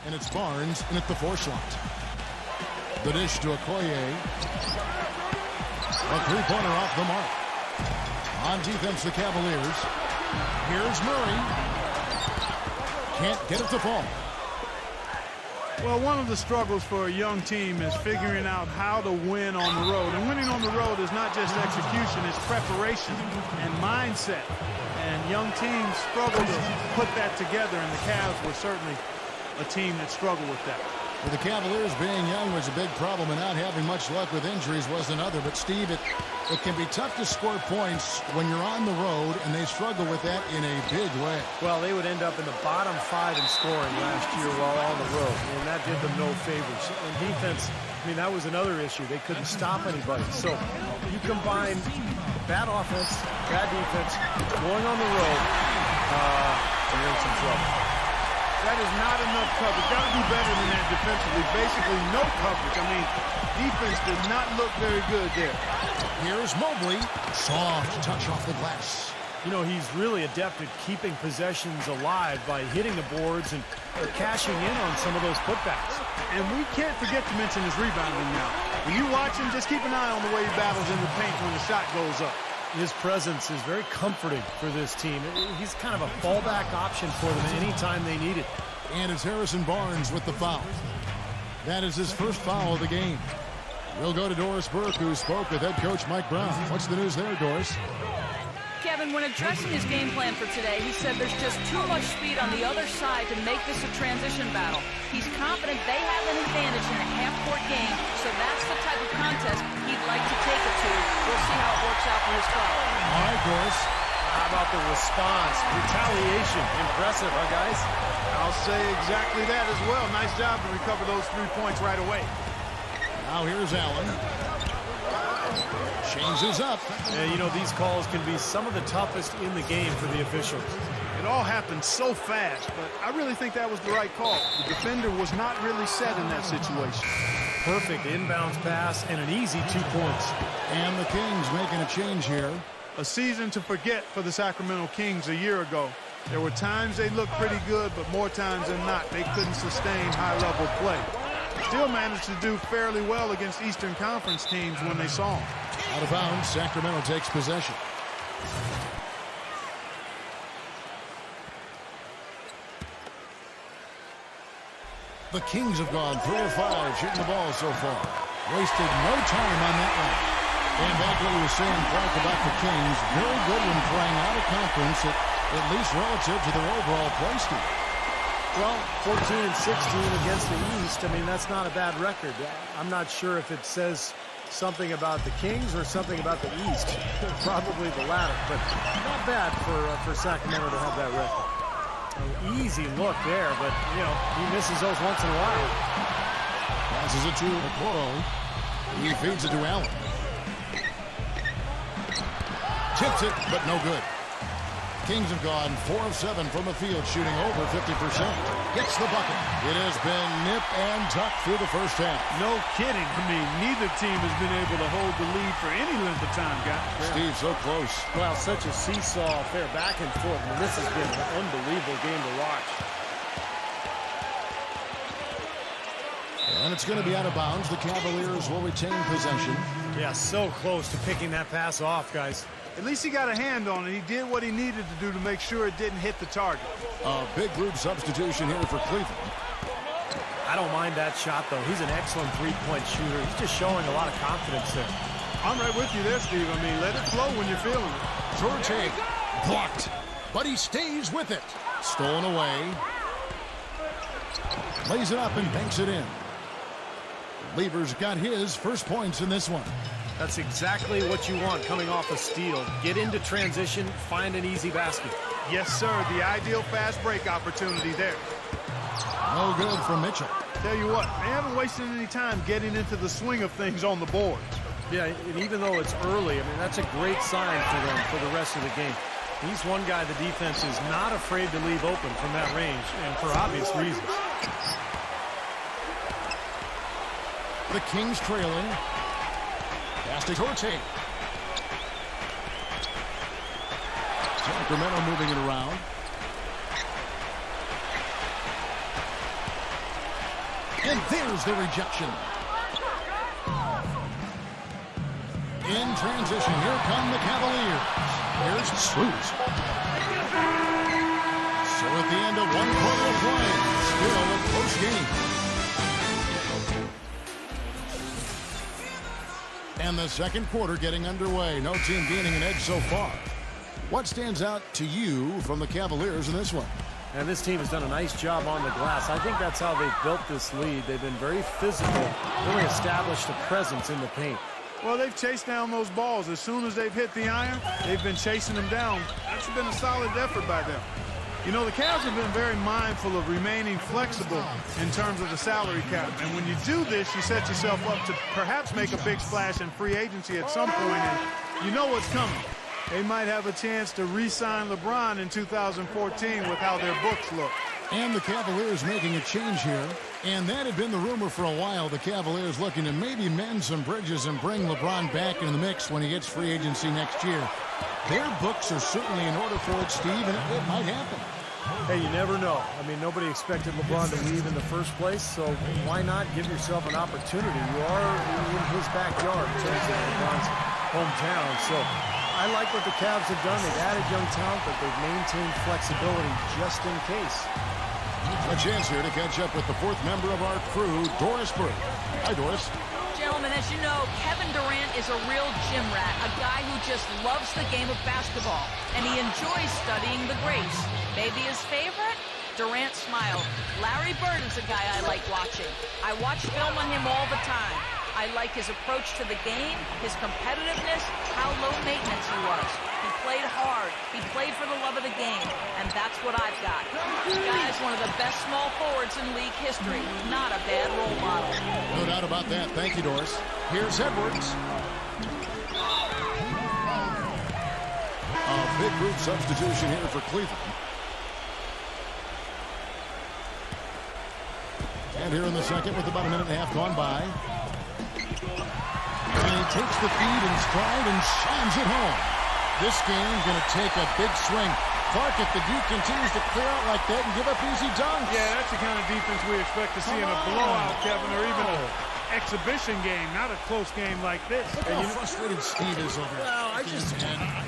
And it's Barnes in at the 4 slot. The dish to Okoye. A three-pointer off the mark. On defense, the Cavaliers. Here's Murray. Can't get it to fall. Well, one of the struggles for a young team is figuring out how to win on the road. And winning on the road is not just execution, it's preparation and mindset. And young teams struggle to put that together, and the Cavs were certainly a team that struggled with that. For the Cavaliers, being young was a big problem, and not having much luck with injuries was another. But, Steve, it can be tough to score points when you're on the road, and they struggle with that in a big way. Well, they would end up in the bottom 5 in scoring last year while on the road, and that did them no favors. And defense, I mean, that was another issue. They couldn't stop anybody. So you combine bad offense, bad defense, going on the road, you're in some trouble. That is not enough coverage. Got to do better than that defensively. Basically, no coverage. I mean, defense did not look very good there. Here's Mobley. Soft touch off the glass. You know, he's really adept at keeping possessions alive by hitting the boards and cashing in on some of those putbacks. And we can't forget to mention his rebounding now. When you watch him, just keep an eye on the way he battles in the paint when the shot goes up. His presence is very comforting for this team. He's kind of a fallback option for them anytime they need it. And it's Harrison Barnes with the foul. That is his first foul of the game. We'll go to Doris Burke, who spoke with head coach Mike Brown. What's the news there, Doris? Kevin, when addressing his game plan for today, he said there's just too much speed on the other side to make this a transition battle. He's confident they have an advantage in a half-court game, so that's the type of contest he'd like to take it to. We'll see how it works out for his club. All right, Doris. How about the response? Retaliation. Impressive, huh, guys? I'll say exactly that as well. Nice job to recover those 3 points right away. Now here's Allen. Changes up. Yeah, you know, these calls can be some of the toughest in the game for the officials. It all happened so fast, but I really think that was the right call. The defender was not really set in that situation. Perfect inbounds pass and an easy 2 points. And the Kings making a change here. A season to forget for the Sacramento Kings a year ago. There were times they looked pretty good, but more times than not, they couldn't sustain high-level play. Still managed to do fairly well against Eastern Conference teams when they saw them. Out of bounds, Sacramento takes possession. The Kings have gone 3 of 5 shooting the ball so far. Wasted no time on that one. And back what he was saying, Clark, about the Kings. Very good when playing out of conference, at least relative to their overall play style. Well, 14-16 against the East. I mean, that's not a bad record. I'm not sure if it says something about the Kings or something about the East. Probably the latter, but not bad for Sacramento to have that record. An easy look there, but, you know, he misses those once in a while. Passes it to Okoro. He feeds it to Allen. Tips it, but no good. Kings have gone 4 of 7 from the field, shooting over 50%. Gets the bucket. It has been nip and tuck through the first half. No kidding. I mean, neither team has been able to hold the lead for any length of time, guys. Steve, so close. Well, such a seesaw affair, back and forth. I mean, this has been an unbelievable game to watch. And it's going to be out of bounds. The Cavaliers will retain possession. Yeah, so close to picking that pass off, guys. At least he got a hand on it. He did what he needed to do to make sure it didn't hit the target. A big group substitution here for Cleveland. I don't mind that shot, though. He's an excellent three-point shooter. He's just showing a lot of confidence there. I'm right with you there, Steve. I mean, let it flow when you're feeling it. Torte blocked, but he stays with it. Stolen away. Lays it up and banks it in. Lever's got his first points in this one. That's exactly what you want coming off a steal. Get into transition, find an easy basket. Yes, sir. The ideal fast break opportunity there. No good from Mitchell. Tell you what, they haven't wasted any time getting into the swing of things on the boards. Yeah, and even though it's early, I mean, that's a great sign for them for the rest of the game. He's one guy the defense is not afraid to leave open from that range, and for obvious reasons. The Kings trailing. Pass to Torte. Sacramento moving it around. And there's the rejection. In transition, here come the Cavaliers. Here's Smoot. So at the end of 1 quarter of play, still a close game. And the second quarter getting underway. No team gaining an edge so far. What stands out to you from the Cavaliers in this one? And this team has done a nice job on the glass. I think that's how they've built this lead. They've been very physical, really established a presence in the paint. Well, they've chased down those balls. As soon as they've hit the iron, they've been chasing them down. That's been a solid effort by them. You know, the Cavs have been very mindful of remaining flexible in terms of the salary cap. And when you do this, you set yourself up to perhaps make a big splash in free agency at some point, and you know what's coming. They might have a chance to re-sign LeBron in 2014 with how their books look. And the Cavaliers making a change here. And that had been the rumor for a while. The Cavaliers looking to maybe mend some bridges and bring LeBron back into the mix when he hits free agency next year. Their books are certainly in order for it, Steve, and it might happen. Hey, you never know. I mean, nobody expected LeBron to leave in the first place, so why not give yourself an opportunity? You are in his backyard in terms of LeBron's hometown, so I like what the Cavs have done. They've added young talent, but they've maintained flexibility just in case. A chance here to catch up with the fourth member of our crew, Doris Burke. Hi, Doris. Gentlemen, as you know, Kevin Durant is a real gym rat, a guy who just loves the game of basketball, and he enjoys studying the greats. Maybe his favorite? Durant smiled. Larry Bird is a guy I like watching. I watch film on him all the time. I like his approach to the game, his competitiveness, how low maintenance he was. He played hard. He played for the love of the game, and that's what I've got. This guy is one of the best small forwards in league history. Not a bad role model. No doubt about that. Thank you, Doris. Here's Edwards. A big group substitution here for Cleveland. And here in the second with about a minute and a half gone by. And he takes the feed in stride and shines it home. This game's going to take a big swing. Clark, if the Duke continues to clear out like that and give up easy dunks. Yeah, that's the kind of defense we expect to see in a blowout, Kevin, or even an exhibition game, not a close game like this. Look how frustrated Steve is over it. Well,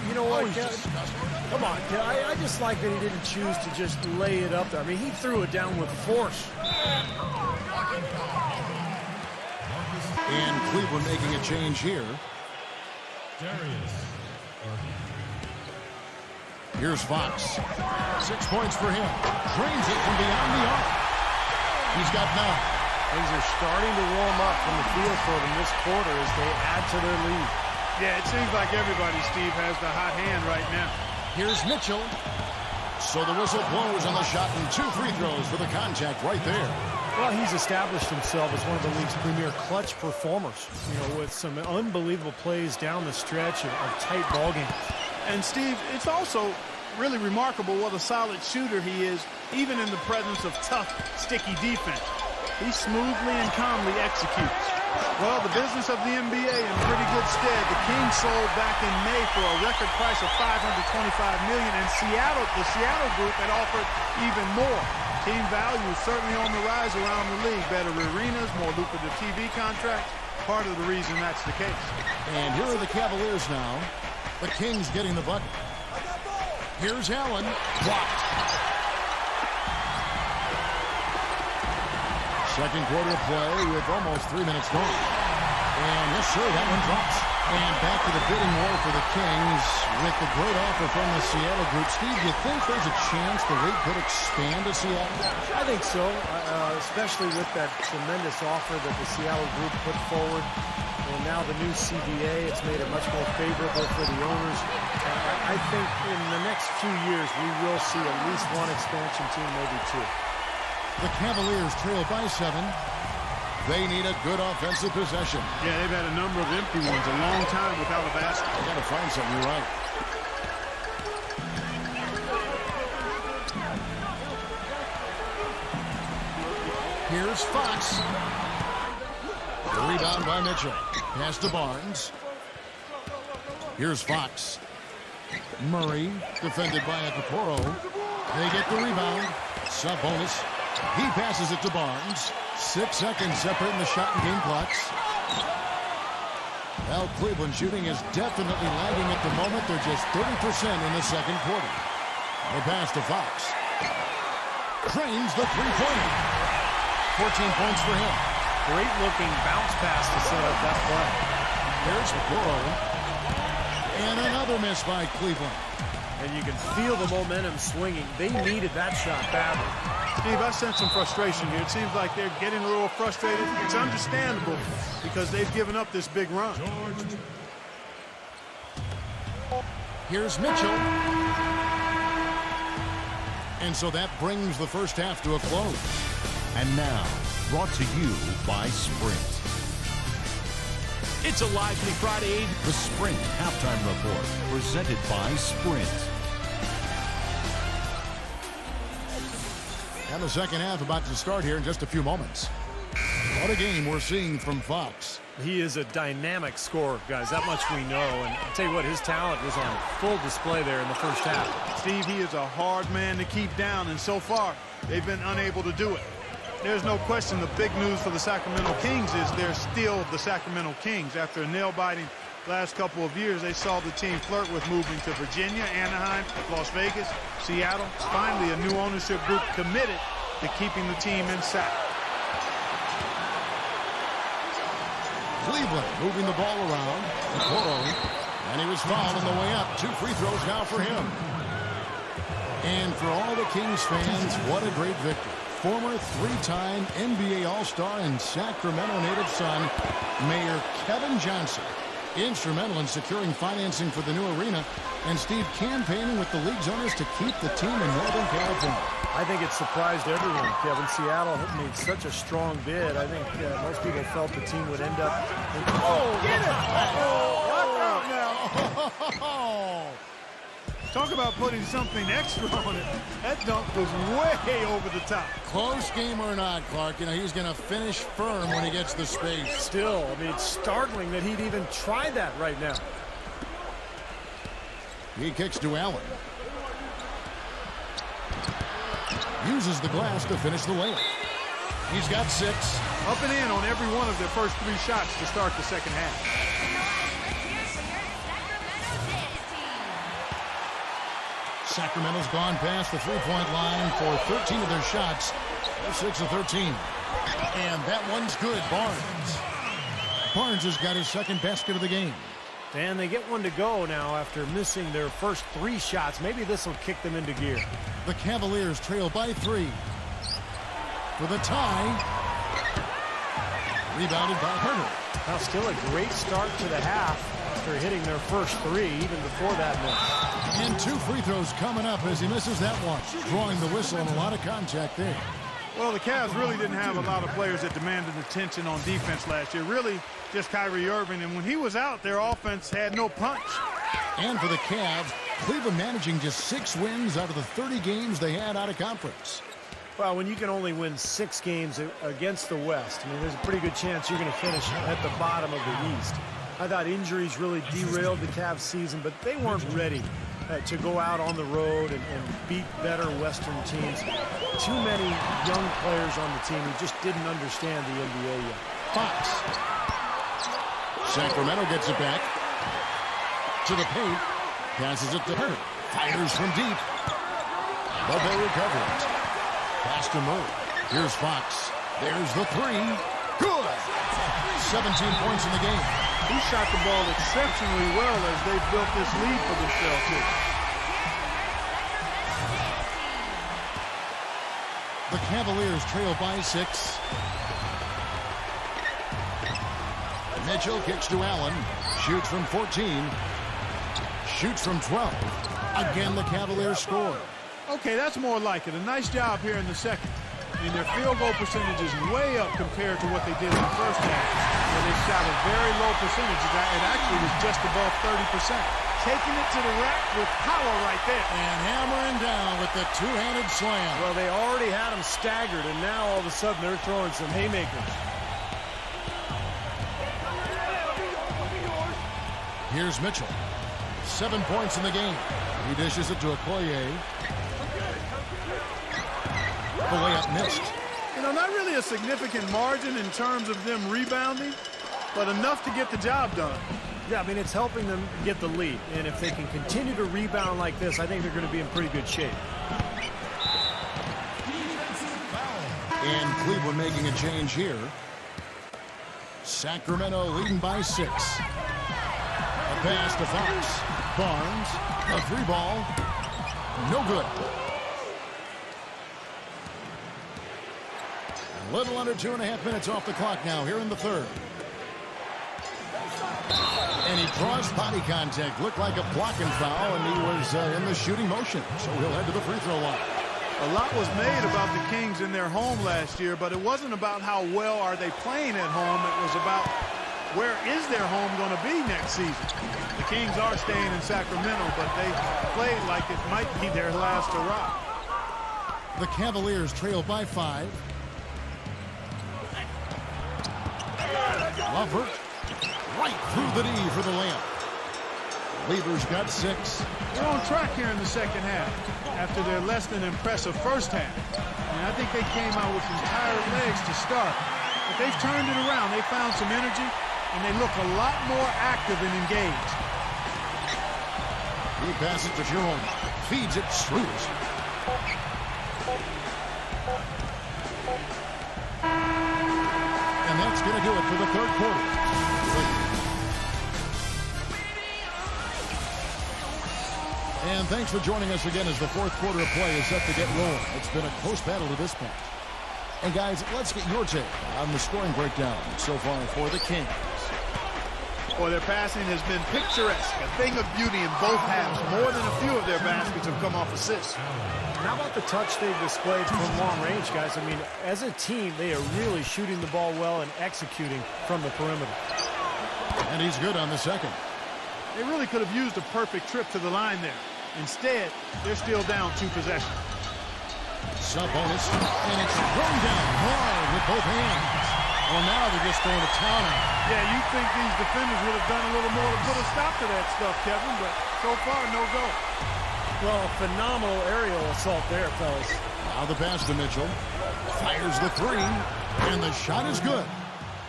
you know what, come on, I just like that he didn't choose to just lay it up there. I mean, he threw it down with force. And Cleveland making a change here. Here's Fox. 6 points for him. Drains it from beyond the arc. He's got 9. Things are starting to warm up from the field for them this quarter as they add to their lead. Yeah, it seems like everybody, Steve, has the hot hand right now. Here's Mitchell. So the whistle blows on the shot and 2 free throws for the contact right there. Well, he's established himself as one of the league's premier clutch performers, you know, with some unbelievable plays down the stretch of tight ball games. And, Steve, it's also really remarkable what a solid shooter he is, even in the presence of tough, sticky defense. He smoothly and calmly executes. Well, the business of the NBA in pretty good stead. The Kings sold back in May for a record price of $525 million, and the Seattle group had offered even more. Team value certainly on the rise around the league. Better arenas, more lucrative TV contracts. Part of the reason that's the case. And here are the Cavaliers now. The Kings getting the bucket. Here's Allen. Blocked. Second quarter play with almost 3 minutes gone. And yes, sir, that one drops. And back to the bidding war for the Kings with the great offer from the Seattle group. Steve, do you think there's a chance the league could expand to Seattle? I think so, especially with that tremendous offer that the Seattle group put forward. And now the new CBA, it's made it much more favorable for the owners. I think in the next few years, we will see at least one expansion team, maybe 2. The Cavaliers trail by 7. They need a good offensive possession. Yeah, they've had a number of empty ones a long time without a basket. They got to find something, you're right. Here's Fox. The rebound by Mitchell. Pass to Barnes. Here's Fox. Murray, defended by Okoro. They get the rebound. Sabonis. He passes it to Barnes. 6 seconds separating the shot and game clocks. Well, Cleveland shooting is definitely lagging at the moment. They're just 30% in the second quarter. They pass to Fox. Cranes the three-pointer. 14 points for him. Great looking bounce pass to set up that play. Here's Burrow. And another miss by Cleveland. And you can feel the momentum swinging. They needed that shot badly. Steve, I sense some frustration here. It seems like they're getting a little frustrated. It's understandable because they've given up this big run. Here's Mitchell. And so that brings the first half to a close. And now, brought to you by Sprint. It's a lively Friday. The Sprint Halftime Report, presented by Sprint. And the second half about to start here in just a few moments. What a game we're seeing from Fox. He is a dynamic scorer, guys. That much we know. And I'll tell you what, his talent was on full display there in the first half. Steve, he is a hard man to keep down, and so far, they've been unable to do it. There's no question the big news for the Sacramento Kings is they're still the Sacramento Kings. After a nail-biting last couple of years, they saw the team flirt with moving to Virginia, Anaheim, Las Vegas, Seattle. Finally, a new ownership group committed to keeping the team in sack. Cleveland moving the ball around. Okoro, and he was fouled on the way up. 2 free throws now for him. And for all the Kings fans, what a great victory. Former 3-time NBA All-Star and Sacramento native son, Mayor Kevin Johnson, instrumental in securing financing for the new arena, and Steve campaigning with the league's owners to keep the team in Northern California. I think it surprised everyone, Kevin. Seattle made such a strong bid. I think most people felt the team would end up... Get it! Watch out now! Talk about putting something extra on it. That dunk was way over the top. Close game or not, Clark, you know, he's going to finish firm when he gets the space. Still, I mean, it's startling that he'd even try that right now. He kicks to Allen. Uses the glass to finish the layup. He's got 6. Up and in on every one of their first 3 shots to start the second half. Sacramento's gone past the three-point line for 13 of their shots. They're 6 of 13. And that one's good. Barnes has got his second basket of the game. And they get one to go now after missing their first 3 shots. Maybe this will kick them into gear. The Cavaliers trail by 3. For the tie. Rebounded by Herter. Now still a great start to the half after hitting their first 3 even before that miss. And 2 free throws coming up as he misses that one. Drawing the whistle and a lot of contact there. Well, the Cavs really didn't have a lot of players that demanded attention on defense last year. Really, just Kyrie Irving. And when he was out, their offense had no punch. And for the Cavs, Cleveland managing just 6 wins out of the 30 games they had out of conference. Well, when you can only win 6 games against the West, I mean, there's a pretty good chance you're going to finish at the bottom of the East. I thought injuries really derailed the Cavs season, but they weren't ready to go out on the road and beat better Western teams. Too many young players on the team who just didn't understand the NBA yet. Fox. Sacramento gets it back. To the paint. Passes it to Hurt. Fires from deep. But they recover it. Pass to Murray. Here's Fox. There's the 3. Good. 17 points in the game. He shot the ball exceptionally well as they built this lead for themselves here. The Cavaliers trail by 6. Mitchell kicks to Allen. Shoots from 14. Shoots from 12. Again, the Cavaliers score. Okay, that's more like it. A nice job here in the second. I mean, their field goal percentage is way up compared to what they did in the first half, where they shot a very low percentage. It actually was just above 30%. Taking it to the rack with power right there. And hammering down with the 2-handed slam. Well, they already had him staggered, and now all of a sudden they're throwing some haymakers. Here's Mitchell. 7 points in the game. He dishes it to Okoye. The layup missed. You know, not really a significant margin in terms of them rebounding, but enough to get the job done. Yeah, I mean, it's helping them get the lead. And if they can continue to rebound like this, I think they're going to be in pretty good shape. And Cleveland making a change here. Sacramento leading by 6. A pass to Fox. Barnes. A 3-ball. No good. A little under 2.5 minutes off the clock now here in the third. And he draws body contact. Looked like a blocking foul, and he was in the shooting motion. So he'll head to the free throw line. A lot was made about the Kings in their home last year, but it wasn't about how well are they playing at home. It was about where is their home going to be next season. The Kings are staying in Sacramento, but they played like it might be their last hurrah. The Cavaliers trail by 5. Lovert right through the knee for the layup. Lever's got 6. They're on track here in the second half after their less than impressive first half. And I think they came out with some tired legs to start. But they've turned it around. They found some energy, and they look a lot more active and engaged. He passes to Jerome. Feeds it. Schroeder. And that's going to do it for the third quarter. And thanks for joining us again as the fourth quarter of play is set to get rolling. It's been a close battle to this point. And guys, let's get your take on the scoring breakdown so far for the Kings. Boy, their passing has been picturesque, a thing of beauty in both halves. More than a few of their baskets have come off assists. How about the touch they've displayed from long range, guys? I mean, as a team, they are really shooting the ball well and executing from the perimeter. And he's good on the second. They really could have used a perfect trip to the line there. Instead, they're still down 2 possessions. Sub-bonus, and it's thrown down hard with both hands. Well, now they're just throwing a towel out. Yeah, you think these defenders would have done a little more to put a stop to that stuff, Kevin, but so far, no go. Well, phenomenal aerial assault there, fellas. Now the pass to Mitchell. Fires the 3, and the shot is good.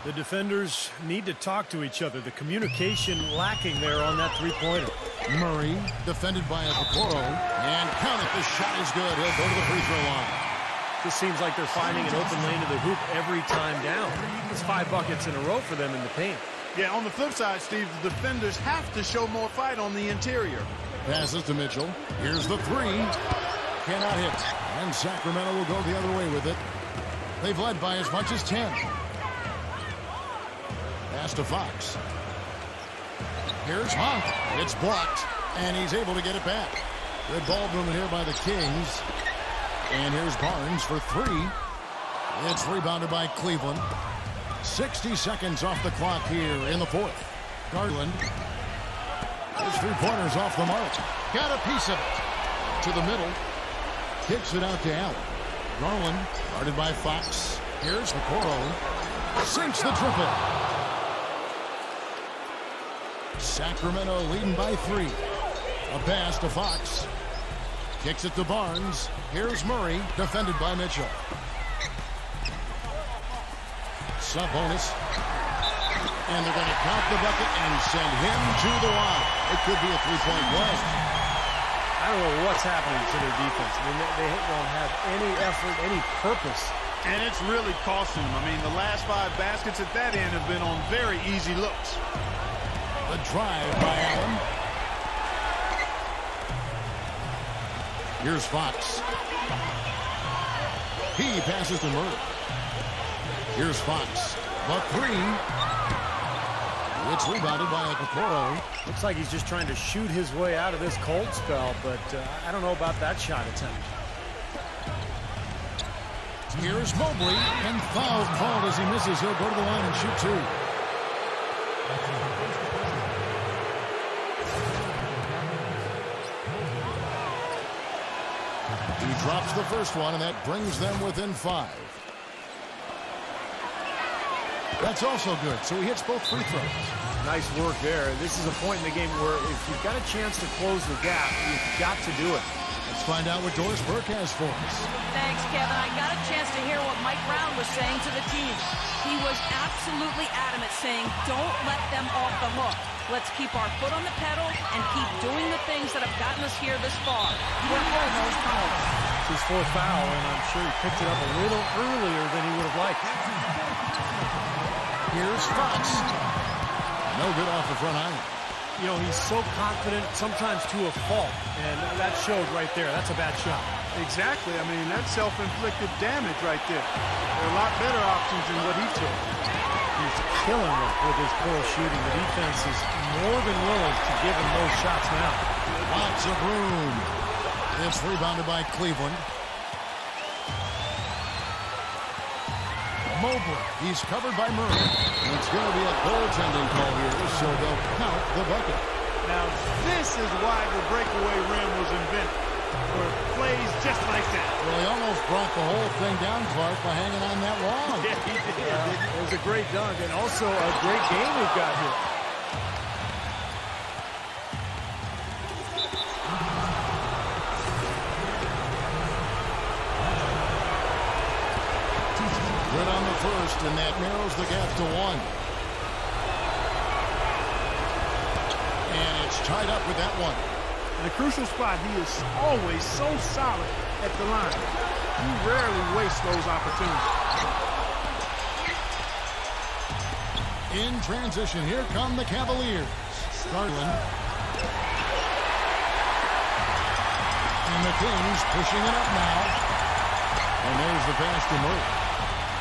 The defenders need to talk to each other. The communication lacking there on that three-pointer. Murray, defended by Okoro, and count it, the shot is good. He'll go to the free throw line. Just seems like they're finding an open lane to the hoop every time down. It's 5 buckets in a row for them in the paint. Yeah, on the flip side, Steve, the defenders have to show more fight on the interior. Passes to Mitchell. Here's the 3. Cannot hit. And Sacramento will go the other way with it. They've led by as much as 10. Pass to Fox. Here's Hunt. It's blocked, and he's able to get it back. Good ball movement here by the Kings. And here's Barnes for 3. It's rebounded by Cleveland. 60 seconds off the clock here in the fourth. Garland. His 3-pointers off the mark. Got a piece of it. To the middle. Kicks it out to Allen. Garland, guarded by Fox. Here's Okoro. Sinks the triple. Sacramento leading by 3. A pass to Fox. Kicks it to Barnes. Here's Murray, defended by Mitchell. Sub-bonus. And they're going to count the bucket and send him to the line. It could be a 3-point play. I don't know what's happening to their defense. I mean, they don't have any effort, any purpose. And it's really costing them. I mean, the last 5 baskets at that end have been on very easy looks. The drive by Allen. Here's Fox. He passes to Murray. Here's Fox. The 3. It's rebounded by Okoro. Looks like he's just trying to shoot his way out of this cold spell, but I don't know about that shot attempt. Here's Mobley, and foul called as he misses. He'll go to the line and shoot 2. He drops the first one, and that brings them within 5. That's also good, so he hits both free throws. Nice work there. This is a point in the game where if you've got a chance to close the gap, you've got to do it. Let's find out what Doris Burke has for us. Thanks, Kevin. I got a chance to hear what Mike Brown was saying to the team. He was absolutely adamant, saying, don't let them off the hook. Let's keep our foot on the pedal and keep doing the things that have gotten us here this far. We're holding those calls. It's his fourth foul, and I'm sure he picked it up a little earlier than he would have liked. Here's Fox. No good off the front island. You know, he's so confident, sometimes to a fault, and that showed right there. That's a bad shot. Exactly. I mean, that's self-inflicted damage right there. There are a lot better options than what he took. He's killing them with his poor shooting. The defense is more than willing to give him those shots now. Lots of room. It's rebounded by Cleveland. Mobley. He's covered by Murray. It's going to be a goaltending call here, so they'll count the bucket. Now, this is why the breakaway rim was invented, for plays just like that. Well, he almost brought the whole thing down, Clark, by hanging on that long. Yeah, he did. It was a great dunk, and also a great game we've got here. Good on the first, and that narrows the gap to 1. And it's tied up with that one. In a crucial spot, he is always so solid at the line. He rarely wastes those opportunities. In transition, here come the Cavaliers. Garland. And the Kings pushing it up now. And there's the pass to Murray.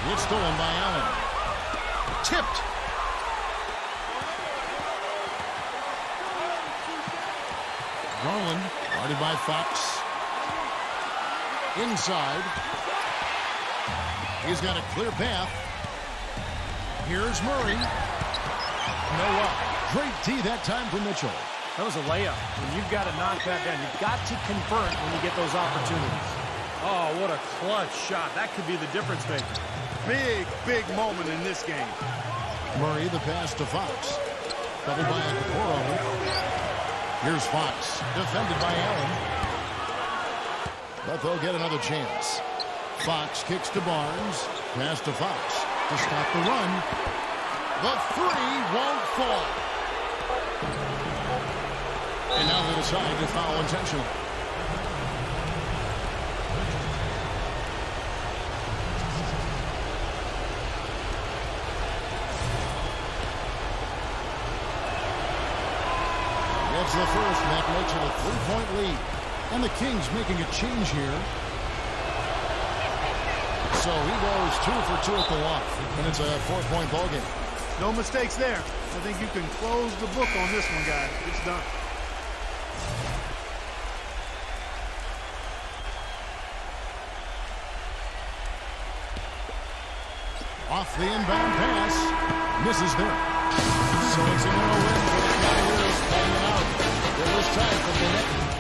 It's stolen by Allen. Tipped. Garland, guarded by Fox. Inside. He's got a clear path. Here's Murray. No luck. Great D that time for Mitchell. That was a layup. When you've got to knock that down, you've got to convert when you get those opportunities. Oh, what a clutch shot. That could be the difference maker. Big, big moment in this game. Murray, the pass to Fox. Covered by Okoro. Here's Fox, defended by Allen. But they'll get another chance. Fox kicks to Barnes. Pass to Fox to stop the run. The three won't fall. And now they decide to foul intentionally. It's the first, and that makes it a 3-point lead. And the Kings making a change here. So he goes 2 for 2 at the line, and it's a 4-point ball game. No mistakes there. I think you can close the book on this one, guys. It's done. Off the inbound pass. Misses there. So it's a 0 win for the Cavaliers playing it out. It was time for the net.